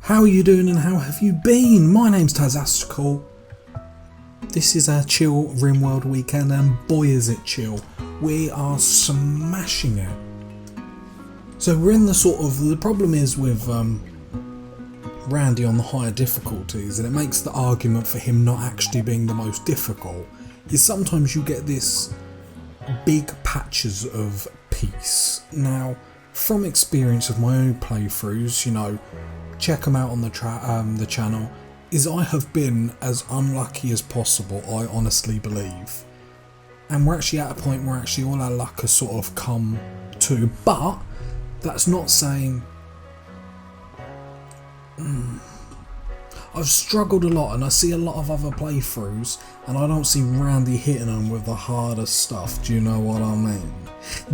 How are you doing and how have you been? My name's Tazastical. This is our chill Rimworld weekend and boy is it chill. We are smashing it. So we're in the problem is with Randy on the higher difficulties, and it makes the argument for him not actually being the most difficult, is sometimes you get this big patches of peace. Now, from experience of my own playthroughs, check them out on the channel, is I have been as unlucky as possible, I honestly believe. And we're actually at a point where actually all our luck has sort of come to, but that's not saying... I've struggled a lot and I see a lot of other playthroughs and I don't see Randy hitting them with the hardest stuff. Do you know what I mean?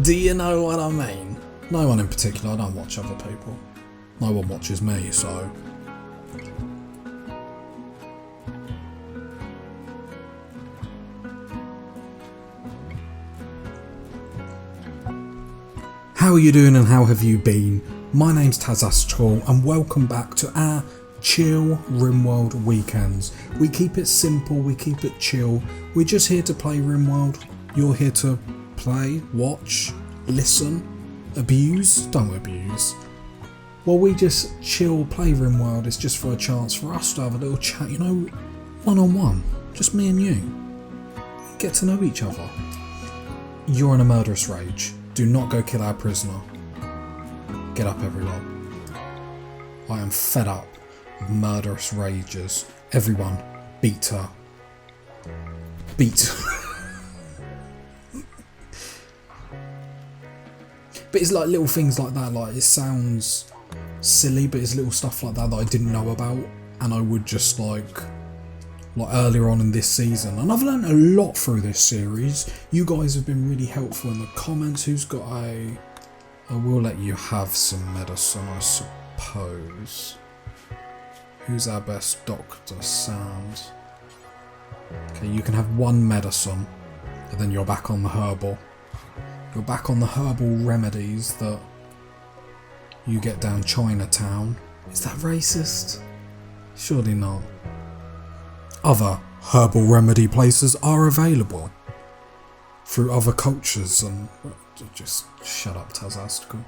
Do you know what I mean? No one in particular, I don't watch other people. No one watches me, so... How are you doing and how have you been? My name's Tazastical and welcome back to our chill Rimworld weekends. We keep it simple, we keep it chill. We're just here to play Rimworld. You're here to play, watch, listen, abuse. Don't abuse. While we just chill, play Rimworld, it's just for a chance for us to have a little chat, one-on-one. Just me and you. Get to know each other. You're in a murderous rage. Do not go kill our prisoner. Get up, everyone. I am fed up with murderous rages. Everyone, beat her. Beat. But it's like little things like that, like it sounds silly, but it's little stuff like that I didn't know about, and I would just like earlier on in this season, and I've learned a lot through this series. You guys have been really helpful in the comments. Who's got I will let you have some medicine, I suppose. Who's our best Dr. Sound? Okay, you can have one medicine, and then you're back on the herbal. You're back on the herbal remedies that you get down Chinatown. Is that racist? Surely not. Other herbal remedy places are available through other cultures and... Just shut up, Tazastical.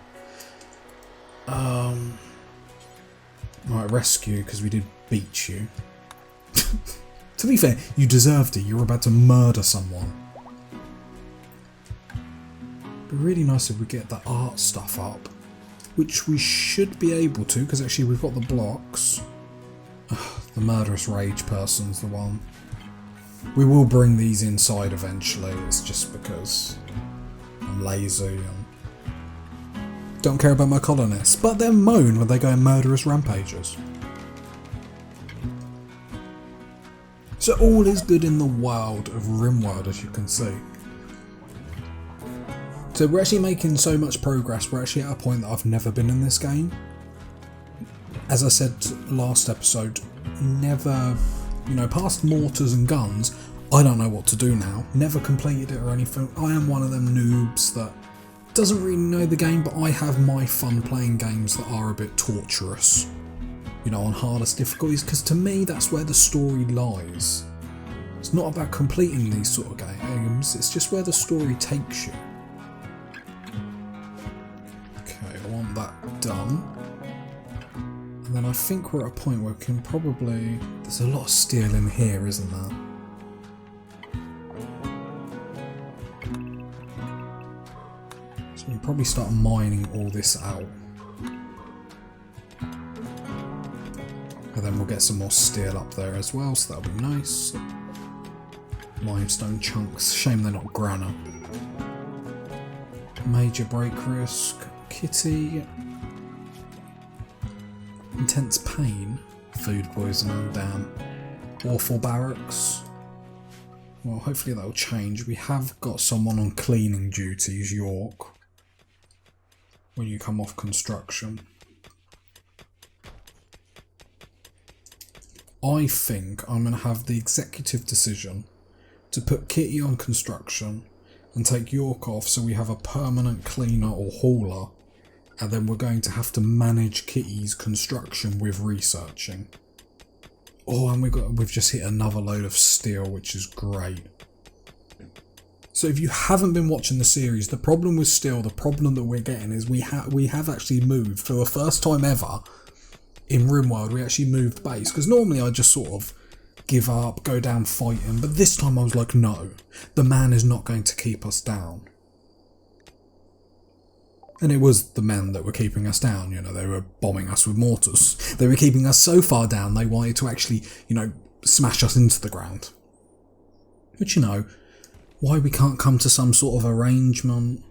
Right, rescue, because we did beat you. To be fair, you deserved it. You were about to murder someone. It'd be really nice if we get the art stuff up, which we should be able to, because actually we've got the blocks. The murderous rage person's the one. We will bring these inside eventually, it's just because I'm lazy and don't care about my colonists, but they moan when they go in murderous rampages. So all is good in the world of Rimworld, as you can see. So we're actually making so much progress, we're actually at a point that I've never been in this game. As I said last episode, never, past mortars and guns, I don't know what to do now. Never completed it or anything. I am one of them noobs that doesn't really know the game, but I have my fun playing games that are a bit torturous. On hardest difficulties, because to me that's where the story lies. It's not about completing these sort of games, it's just where the story takes you. Okay, I want that done. And then I think we're at a point where we can probably... There's a lot of steel in here, isn't there? So we can probably start mining all this out. And then we'll get some more steel up there as well, so that'll be nice. Limestone chunks. Shame they're not granite. Major break risk. Kitty. Intense pain. Food poisoning. Damn. Awful barracks. Well, hopefully that'll change. We have got someone on cleaning duties, York, when you come off construction. I think I'm going to have the executive decision to put Kitty on construction and take York off so we have a permanent cleaner or hauler And then we're going to have to manage Kitty's construction with researching. Oh, and we've just hit another load of steel, which is great. So if you haven't been watching the series, the problem with steel, the problem that we're getting is we have actually moved for the first time ever in Rimworld. We actually moved base, because normally I just sort of give up, go down fighting, but this time I was like, no, the man is not going to keep us down. And it was the men that were keeping us down, you know, they were bombing us with mortars. They were keeping us so far down, they wanted to actually, you know, smash us into the ground. Which, you know, why we can't come to some sort of arrangement?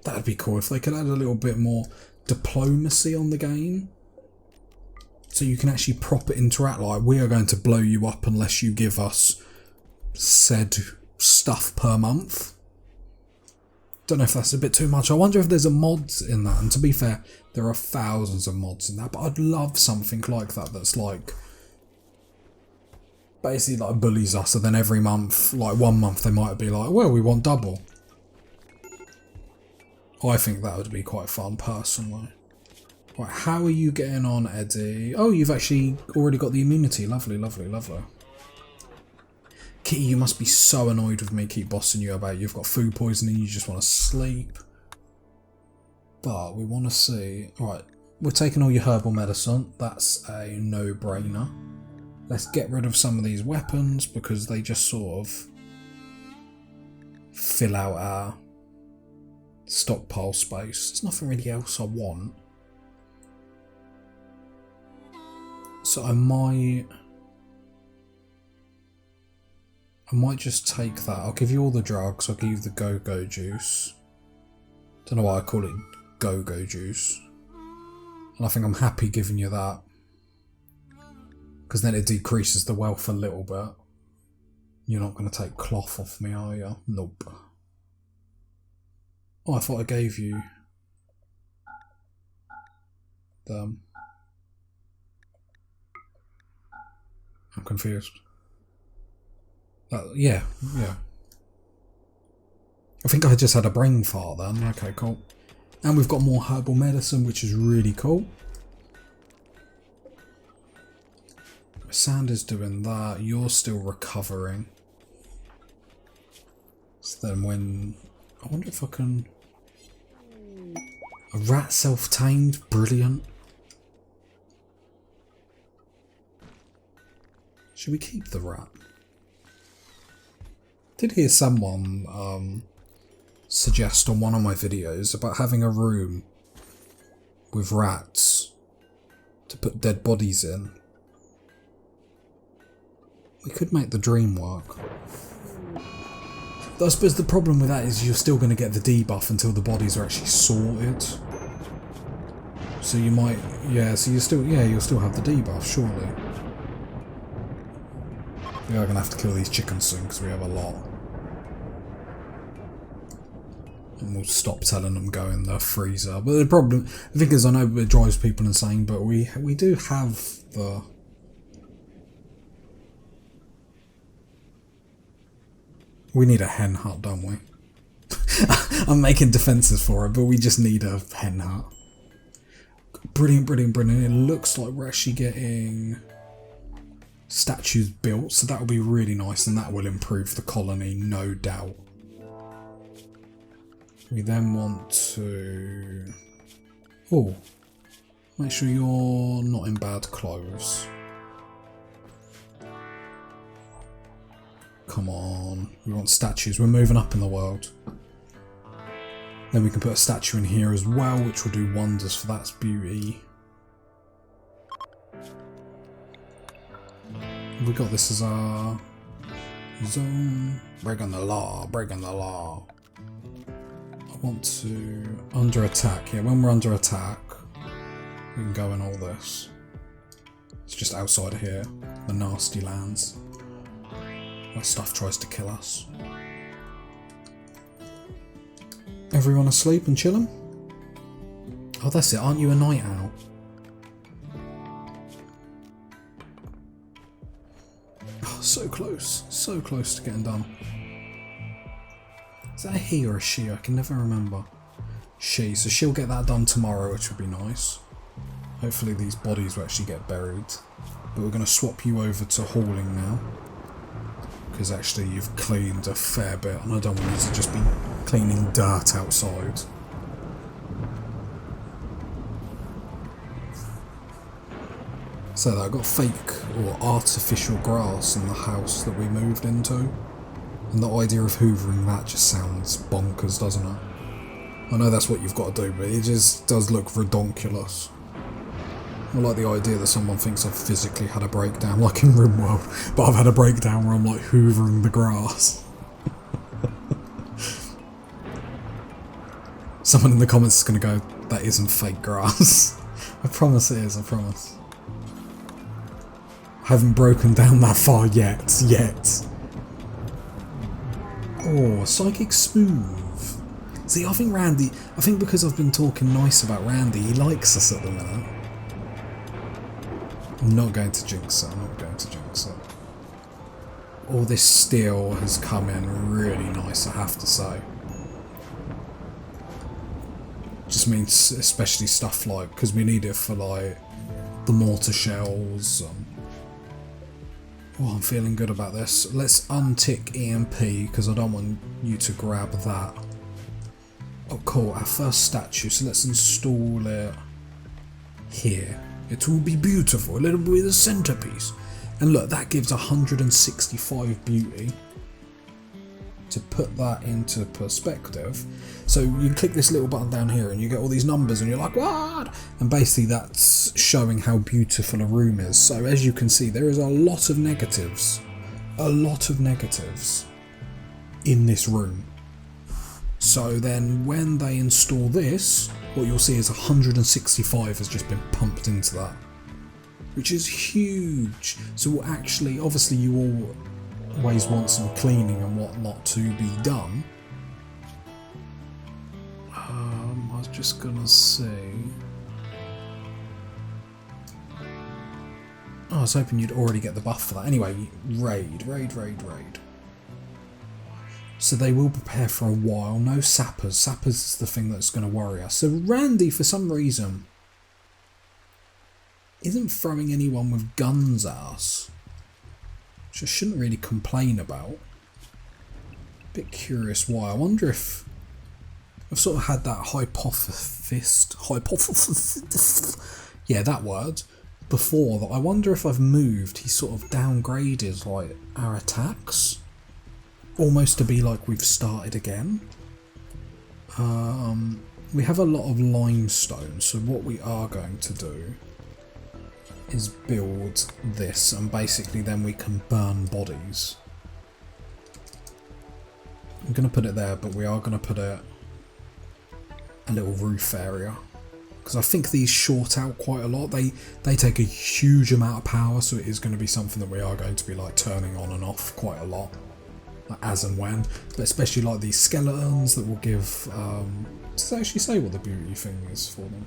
That'd be cool if they could add a little bit more diplomacy on the game. So you can actually proper interact, like, we are going to blow you up unless you give us said stuff per month. Don't know if that's a bit too much. I wonder if there's a mod in that, and to be fair, there are thousands of mods in that, but I'd love something like that that's like basically like bullies us, and then every month, like 1 month, they might be like, well, we want double. I think that would be quite fun personally. Right, how are you getting on, Eddie? Oh, you've actually already got the immunity. Lovely, lovely, lovely. Kitty, you must be so annoyed with me, keep bossing you about you've got food poisoning, you just want to sleep. But we want to see... Right, we're taking all your herbal medicine. That's a no-brainer. Let's get rid of some of these weapons because they just sort of fill out our stockpile space. There's nothing really else I want. So I might just take that. I'll give you all the drugs. I'll give you the go-go juice. Don't know why I call it go-go juice. And I think I'm happy giving you that. Because then it decreases the wealth a little bit. You're not going to take cloth off me, are you? Nope. Oh, I thought I gave you them. I'm confused. Yeah. I think I just had a brain fart then. Okay, cool. And we've got more herbal medicine, which is really cool. Sandra's doing that. You're still recovering. So then when... I wonder if I can... A rat self-tamed. Brilliant. Should we keep the rat? Did hear someone suggest on one of my videos about having a room with rats to put dead bodies in. We could make the dream work. But I suppose the problem with that is you're still going to get the debuff until the bodies are actually sorted. So you might, yeah, so you still, yeah, you'll still have the debuff, surely. We are going to have to kill these chickens soon because we have a lot. And we'll stop telling them go in the freezer. But the problem, the thing is, I know it drives people insane, but we do have the... We need a hen hut, don't we? I'm making defences for it, but we just need a hen hut. Brilliant, brilliant, brilliant. It looks like we're actually getting statues built, so that will be really nice, and that will improve the colony, no doubt. We then want to... Oh, make sure you're not in bad clothes. Come on, we want statues. We're moving up in the world. Then we can put a statue in here as well, which will do wonders for that beauty. We got this as our zone. Breaking the law, breaking the law. I want to... Under attack. Yeah, when we're under attack, we can go in all this. It's just outside of here. The nasty lands. Where stuff tries to kill us. Everyone asleep and chilling? Oh, that's it. Aren't you a night owl? Oh, so close. So close to getting done. Is that a he or a she? I can never remember. So she'll get that done tomorrow, which would be nice. Hopefully these bodies will actually get buried. But we're going to swap you over to hauling now. Because actually you've cleaned a fair bit, and I don't want you to just be cleaning dirt outside. So I got fake or artificial grass in the house that we moved into. And the idea of hoovering that just sounds bonkers, doesn't it? I know that's what you've got to do, but it just does look redonkulous. I like the idea that someone thinks I've physically had a breakdown, like in Rimworld, but I've had a breakdown where I'm like hoovering the grass. Someone in the comments is going to go, that isn't fake grass. I promise it is, I promise. I haven't broken down that far yet. Oh, psychic smooth. See, I think because I've been talking nice about Randy, he likes us at the minute. I'm not going to jinx it, All this steel has come in really nice, I have to say. Just means especially stuff like, because we need it for like the mortar shells. Oh, I'm feeling good about this. Let's untick EMP because I don't want you to grab that. Oh cool, our first statue, so let's install it here. It will be beautiful, it'll be the centerpiece. And look, that gives 165 beauty. To put that into perspective, so you click this little button down here and you get all these numbers and you're like, what? And basically that's showing how beautiful a room is. So as you can see, there is a lot of negatives in this room. So then when they install this, what you'll see is 165 has just been pumped into that, which is huge. So we'll actually, obviously you all always want some cleaning and whatnot to be done. I was just gonna say, I was hoping you'd already get the buff for that. Anyway, raid. So they will prepare for a while. No sappers. Sappers is the thing that's going to worry us. So Randy, for some reason, isn't throwing anyone with guns at us, which I shouldn't really complain about. A bit curious why. I wonder if I've sort of had that hypothesis, yeah, that word, before, that I wonder if I've moved, he's sort of downgraded like our attacks, almost to be like we've started again. We have a lot of limestone, so what we are going to do is build this, and basically then we can burn bodies. I'm going to put it there, but we are going to put it a little roof area, because I think these short out quite a lot. They take a huge amount of power, so it is going to be something that we are going to be like turning on and off quite a lot, like as and when. But especially like these skeletons that will give does it actually say what the beauty thing is for them?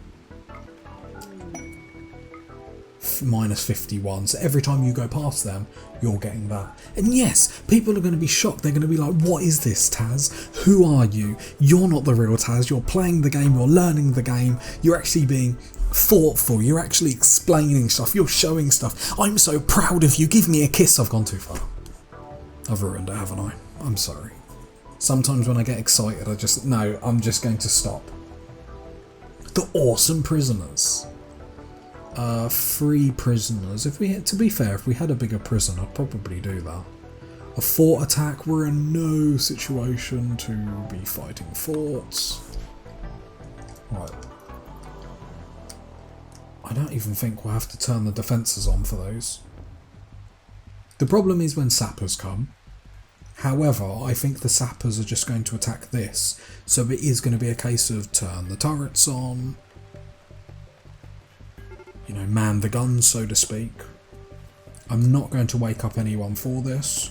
Minus 51, so every time you go past them you're getting that. And yes, people are going to be shocked. They're going to be like, what is this, Taz? Who are you? You're not the real Taz. You're playing the game, you're learning the game, you're actually being thoughtful, you're actually explaining stuff, you're showing stuff. I'm so proud of you, give me a kiss. I've gone too far. I've ruined it, haven't I? I'm sorry. Sometimes when I get excited I'm just going to stop. The awesome prisoners. 3 prisoners. To be fair, if we had a bigger prison, I'd probably do that. A fort attack. We're in no situation to be fighting forts. Right. I don't even think we'll have to turn the defences on for those. The problem is when sappers come. However, I think the sappers are just going to attack this, so it is going to be a case of turn the turrets on, you know, man the guns, so to speak. I'm not going to wake up anyone for this.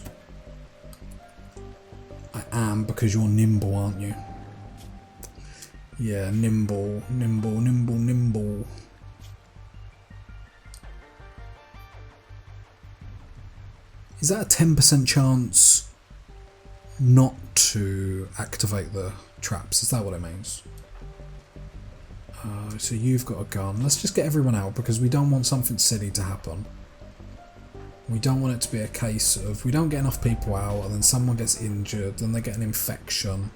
I am, because you're nimble, aren't you? Yeah, nimble. Is that a 10% chance not to activate the traps? Is that what it means? So you've got a gun. Let's just get everyone out because we don't want something silly to happen. We don't want it to be a case of we don't get enough people out and then someone gets injured, then they get an infection.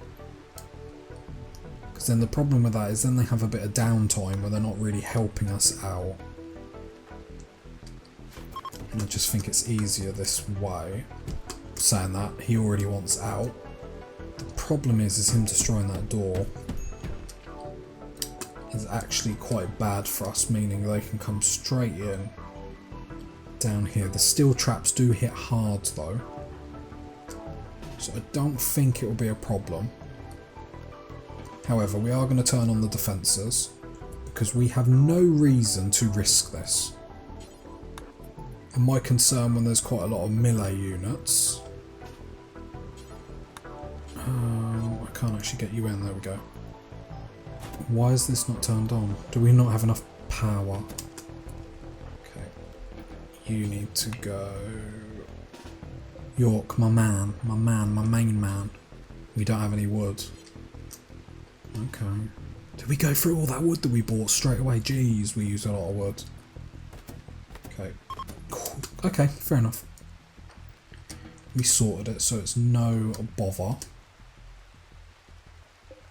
Because then the problem with that is then they have a bit of downtime where they're not really helping us out. And I just think it's easier this way. Saying that, he already wants out. The problem is him destroying that door is actually quite bad for us, meaning they can come straight in down here. The steel traps do hit hard though, so I don't think it will be a problem. However, we are going to turn on the defences because we have no reason to risk this. And my concern when there's quite a lot of melee units, I can't actually get you in, there we go. Why is this not turned on? Do we not have enough power? Okay. You need to go. York, my main man. We don't have any wood. Okay. Did we go through all that wood that we bought straight away? Jeez, we use a lot of wood. Okay. Okay, fair enough. We sorted it, so it's no bother.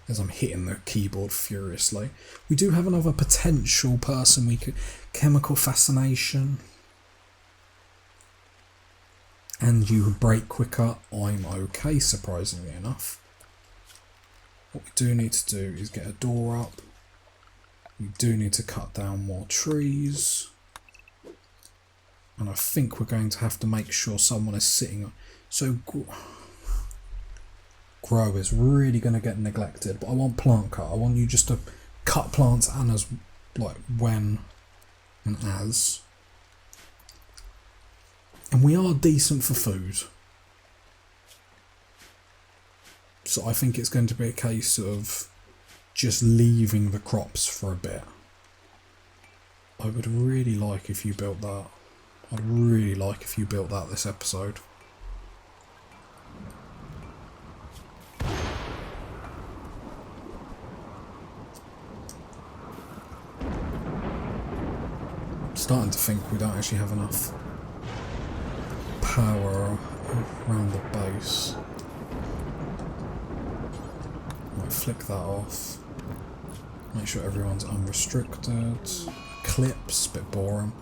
As I'm hitting the keyboard furiously. We do have another potential person we could... Chemical fascination. And you break quicker. I'm okay, surprisingly enough. What we do need to do is get a door up. We do need to cut down more trees. And I think we're going to have to make sure someone is sitting... So... Grow is really going to get neglected, but I want plant cut. I want you just to cut plants and as like when and as. And we are decent for food. So I think it's going to be a case of just leaving the crops for a bit. I would really like if you built that. I'd really like if you built that this episode. Starting to think we don't actually have enough power around the base. Might flick that off. Make sure everyone's unrestricted. Clips, bit boring.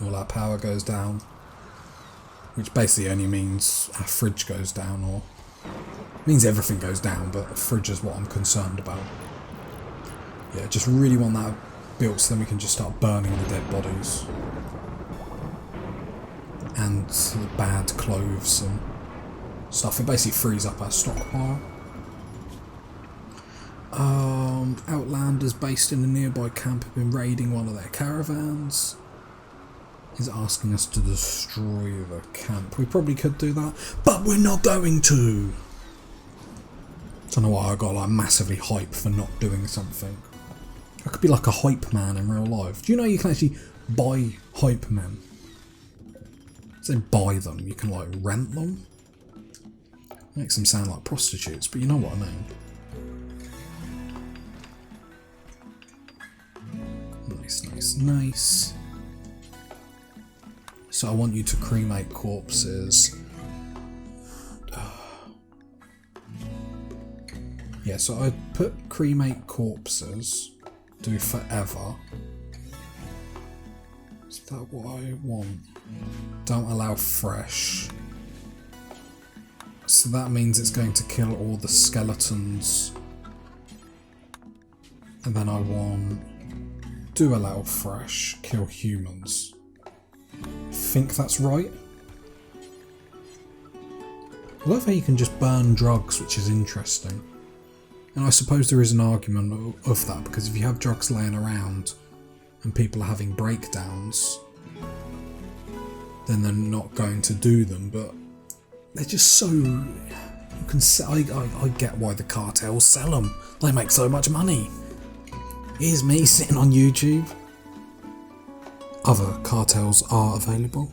All our power goes down, which basically only means our fridge goes down, or means everything goes down, but the fridge is what I'm concerned about. Yeah, just really want that built so then we can just start burning the dead bodies and the bad clothes and stuff. It basically frees up our stockpile. Outlanders based in a nearby camp have been raiding one of their caravans. He's asking us to destroy the camp. We probably could do that, but we're not going to. Don't know why I got like massively hype for not doing something. I could be like a hype man in real life. Do you know you can actually buy hype men? I say buy them, you can like rent them. Makes them sound like prostitutes, but you know what I mean. Nice, nice, nice. So I want you to cremate corpses. Yeah, so I put cremate corpses. Do forever. Is that what I want? Don't allow fresh. So that means it's going to kill all the skeletons. And then I want do allow fresh, kill humans. I think that's right. I love how you can just burn drugs, which is interesting. And I suppose there is an argument of that, because if you have drugs laying around and people are having breakdowns, then they're not going to do them, but they're just so... You can sell, I get why the cartels sell them. They make so much money. Here's me sitting on YouTube. Other cartels are available.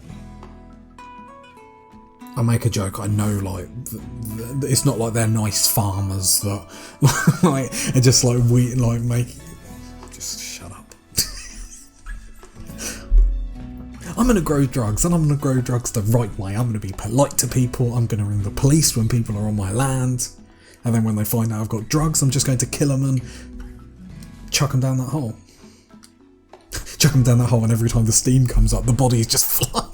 I make a joke, I know, like, it's not like they're nice farmers that, like, are just, like, make, Just shut up. I'm going to grow drugs, and I'm going to grow drugs the right way. I'm going to be polite to people. I'm going to ring the police when people are on my land. And then when they find out I've got drugs, I'm just going to kill them and chuck them down that hole. Chuck them down that hole, and every time the steam comes up, the bodies just fly.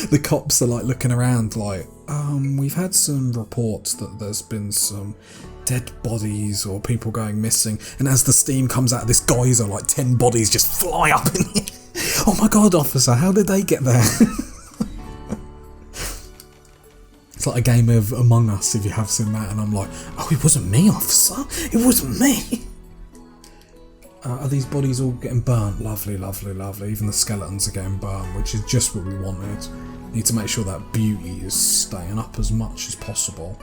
The cops are like looking around like, we've had some reports that there's been some dead bodies or people going missing. And as the steam comes out of this geyser, like 10 bodies just fly up in the air. Oh my god, officer, how did they get there? It's like a game of Among Us, if you have seen that, and I'm like, oh, it wasn't me, officer, it wasn't me. Are these bodies all getting burnt? Lovely, lovely, lovely. Even the skeletons are getting burnt, which is just what we wanted. Need to make sure that beauty is staying up as much as possible.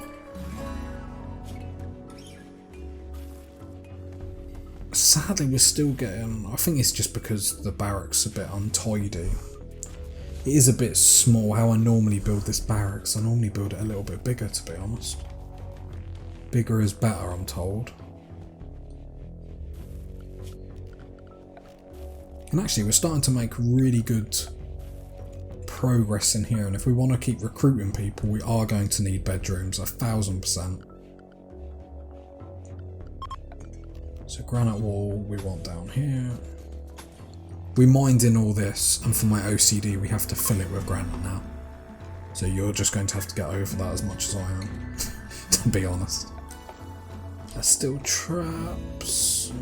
Sadly, we're still getting... I think it's just because the barracks are a bit untidy. It is a bit small. How I normally build this barracks, I normally build it a little bit bigger, to be honest. Bigger is better, I'm told. And actually, we're starting to make really good progress in here. And if we want to keep recruiting people, we are going to need bedrooms, 1000%. So granite wall we want down here. We mined in all this, and for my OCD we have to fill it with granite now. So you're just going to have to get over that as much as I am, to be honest. There's still traps.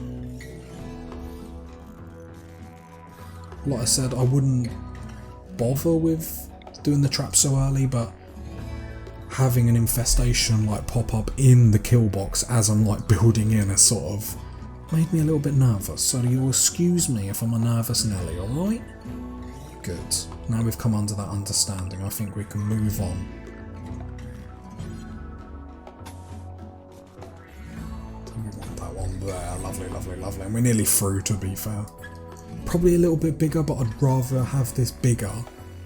Like I said, I wouldn't bother with doing the trap so early, but having an infestation like pop up in the kill box as I'm like building in a sort of made me a little bit nervous, so you'll excuse me if I'm a nervous Nelly, alright? Good. Now we've come under that understanding, I think we can move on. We want that one there, lovely, lovely, lovely. And we're nearly through, to be fair. Probably a little bit bigger, but I'd rather have this bigger,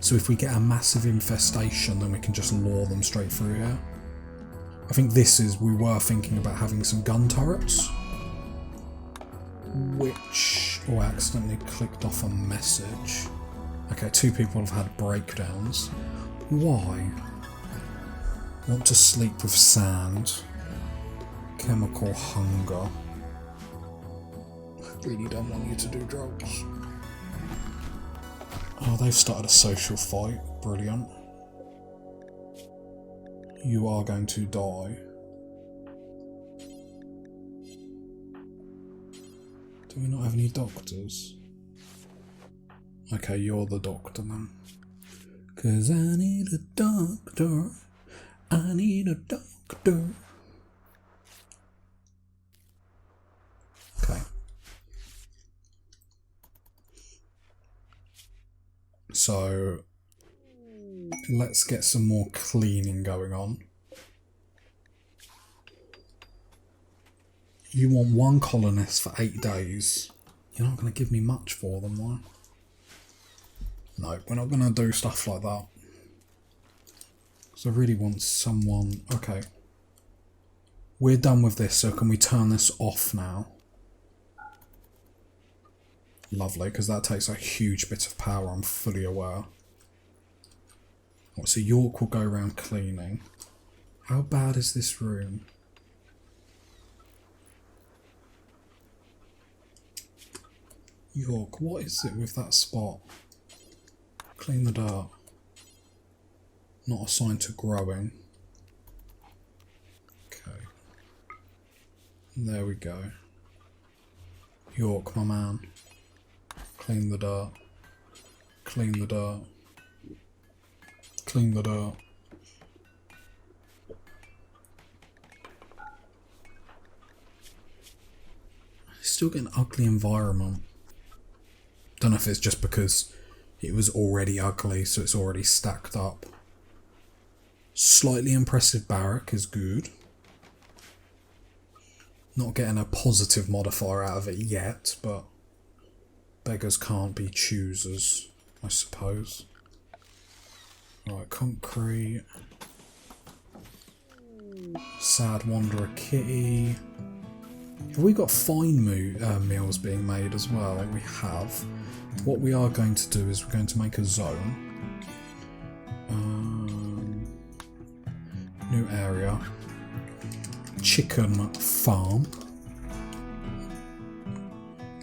so if we get a massive infestation, then we can just lure them straight through here. I think this is, we were thinking about having some gun turrets. Which... oh, I accidentally clicked off a message. Okay, 2 people have had breakdowns. Why? Want to sleep with sand. Chemical hunger. I really don't want you to do drugs. Oh, they've started a social fight. Brilliant. You are going to die. Do we not have any doctors? Okay, you're the doctor then. 'Cause I need a doctor. I need a doctor. Okay. So, let's get some more cleaning going on. You want 1 colonist for 8 days. You're not going to give me much for them, though. No, we're not going to do stuff like that. Because I really want someone... Okay. We're done with this, so can we turn this off now? Lovely, because that takes a huge bit of power, I'm fully aware. Right, so York will go around cleaning. How bad is this room? York, what is it with that spot? Clean the dirt. Not assigned to growing. Okay. There we go. York, my man. Clean the dirt. Clean the dirt. Clean the dirt. Still get an ugly environment. Don't know if it's just because it was already ugly, so it's already stacked up. Slightly impressive barrack is good. Not getting a positive modifier out of it yet, but beggars can't be choosers, I suppose. Right, concrete. Sad Wanderer Kitty. Have we got fine meals being made as well? We have. What we are going to do is we're going to make a zone. New area. Chicken farm.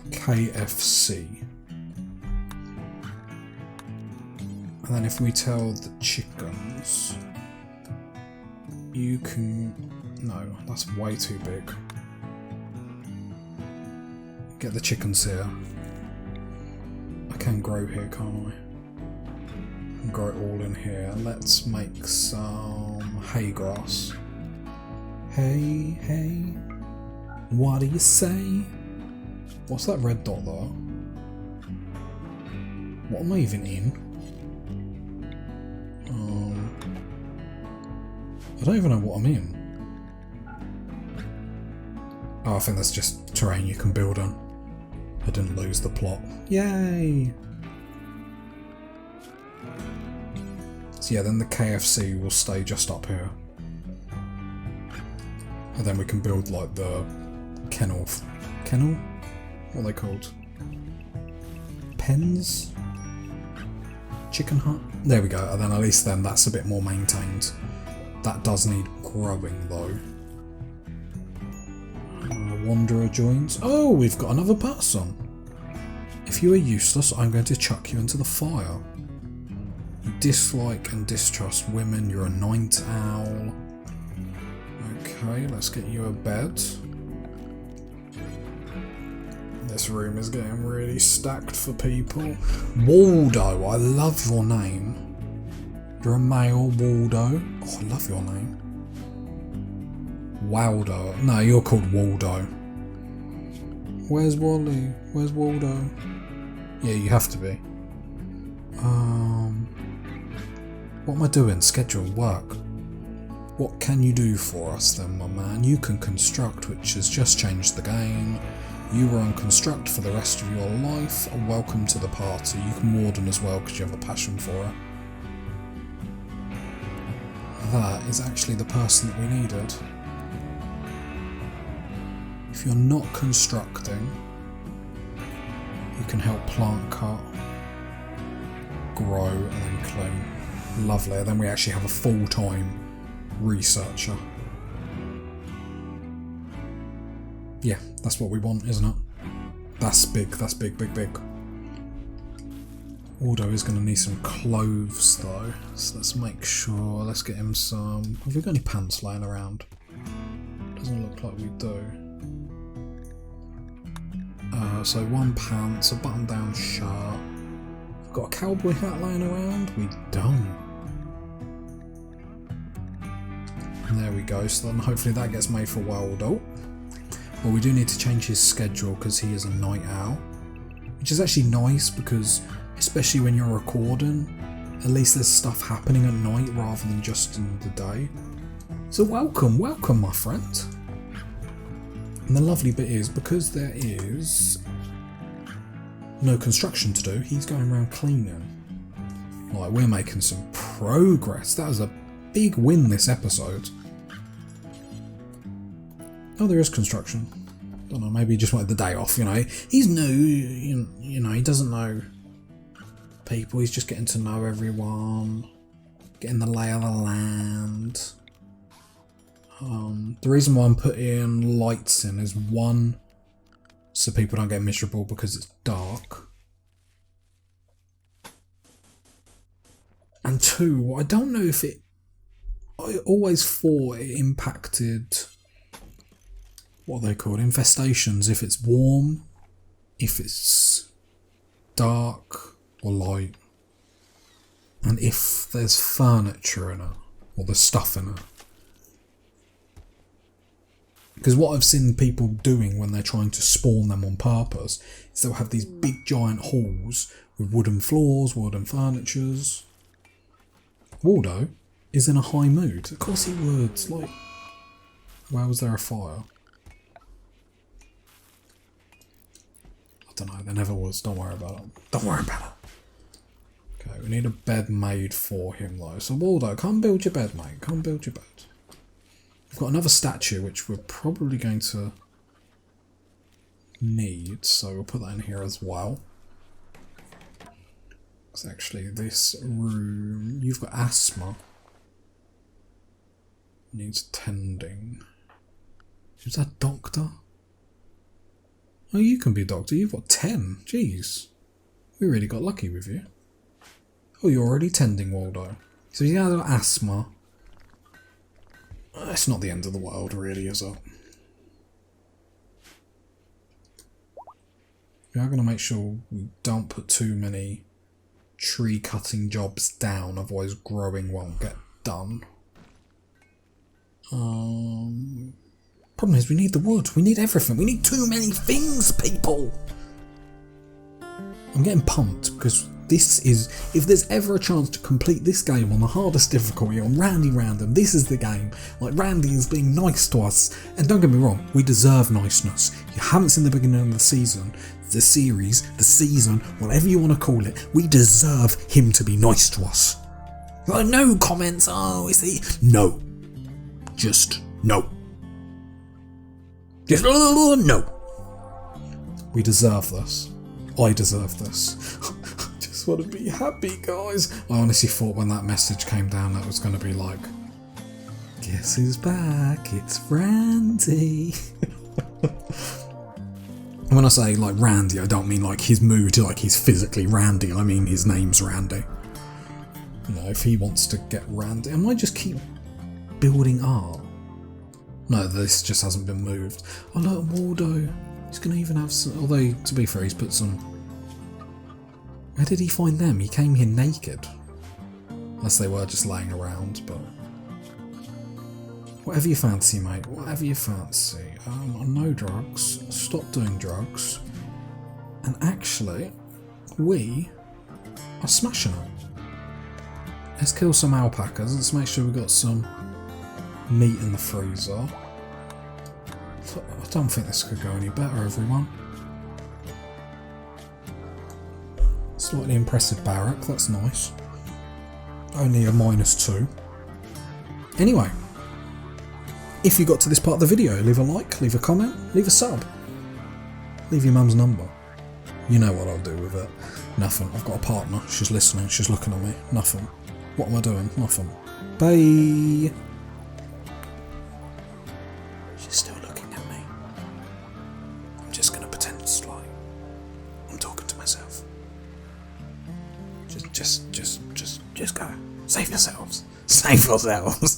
KFC. And then if we tell the chickens, you can... No, that's way too big. Get the chickens here. I can grow here, can't I? And grow it all in here. Let's make some hay grass. Hey, what do you say? What's that red dot though? What am I even in? I don't even know what I'm in. Oh, I think that's just terrain you can build on. I didn't lose the plot. Yay! So yeah, then the KFC will stay just up here. And then we can build like the kennel? What are they called? Pens? Chicken hut? There we go, and then at least then that's a bit more maintained. That does need growing though. Wanderer joins. Oh, we've got another person. If you are useless, I'm going to chuck you into the fire. You dislike and distrust women. You're a night owl. Okay, let's get you a bed. This room is getting really stacked for people. Waldo, I love your name. You're a male, Waldo. Oh, I love your name. Waldo. No, you're called Waldo. Where's Wally? Where's Waldo? Yeah, you have to be. What am I doing? Schedule work. What can you do for us then, my man? You can construct, which has just changed the game. You were on construct for the rest of your life. Welcome to the party. You can warden as well because you have a passion for it. That is actually the person that we needed. If you're not constructing, you can help plant cut, grow, and then clean. Lovely. Then we actually have a full-time researcher. Yeah, that's what we want, isn't it? That's big, that's big, big, big. Waldo is going to need some clothes though, so let's make sure, let's get him some... Have we got any pants lying around? Doesn't look like we do. So one pants, a button down shirt. We've got a cowboy hat lying around? We don't. And there we go, so then hopefully that gets made for Waldo. But we do need to change his schedule because he is a night owl. Which is actually nice because, especially when you're recording, at least there's stuff happening at night rather than just in the day. So welcome, welcome my friend. And the lovely bit is, because there is no construction to do, he's going around cleaning. Like, we're making some progress. That was a big win this episode. Oh, there is construction. Don't know, maybe he just wanted the day off, you know. He's new, you know, he doesn't know people. He's just getting to know everyone, getting the lay of the land. The reason why I'm putting lights in is one, so people don't get miserable because it's dark. And two, I don't know if it... I always thought it impacted... What are they called? Infestations. If it's warm, if it's dark or light. And if there's furniture in it, or there's stuff in it. Because what I've seen people doing when they're trying to spawn them on purpose is they'll have these big giant halls with wooden floors, wooden furnitures. Waldo is in a high mood. Of course he would. Like, where was there a fire? I don't know, there never was. Don't worry about it. Don't worry about it. Okay, we need a bed made for him though. So Waldo, come build your bed, mate. Come build your bed. We've got another statue which we're probably going to need, so we'll put that in here as well. It's actually this room. You've got asthma. Needs tending. Is that doctor? Oh, you can be a doctor. You've got 10. Jeez. We really got lucky with you. Oh, you're already tending, Waldo. So you have asthma. It's not the end of the world, really, is it? We are going to make sure we don't put too many tree cutting jobs down, otherwise growing won't get done. Problem is, we need the wood. We need everything. We need too many things, people. I'm getting pumped because this is, if there's ever a chance to complete this game on the hardest difficulty, on Randy Random, this is the game. Like, Randy is being nice to us. And don't get me wrong, we deserve niceness. You haven't seen the beginning of the season, the series, the season, whatever you want to call it. We deserve him to be nice to us. Like, no comments, oh, is he? No. Just no. Just no. We deserve this. I deserve this. I just want to be happy, guys. I honestly thought when that message came down that was going to be like, guess who's back? It's Randy. When I say like Randy, I don't mean like his mood, like he's physically Randy. I mean his name's Randy. You know, if he wants to get Randy, I might just keep building art. No, this just hasn't been moved. Oh look, Waldo. He's going to even have some... Although, to be fair, he's put some... Where did he find them? He came here naked. Unless they were just laying around, but... Whatever you fancy, mate. Whatever you fancy. No drugs. Stop doing drugs. And actually, we are smashing it. Let's kill some alpacas. Let's make sure we've got some meat in the freezer. I don't think this could go any better, everyone. Slightly impressive barrack, that's nice. Only a -2. Anyway, if you got to this part of the video, leave a like, leave a comment, leave a sub. Leave your mum's number. You know what I'll do with it. Nothing. I've got a partner. She's listening. She's looking at me. Nothing. What am I doing? Nothing. Bye. She's still looking at me. I'm just going to pretend it's like I'm talking to myself. Just go. Save yourselves. Save yourselves.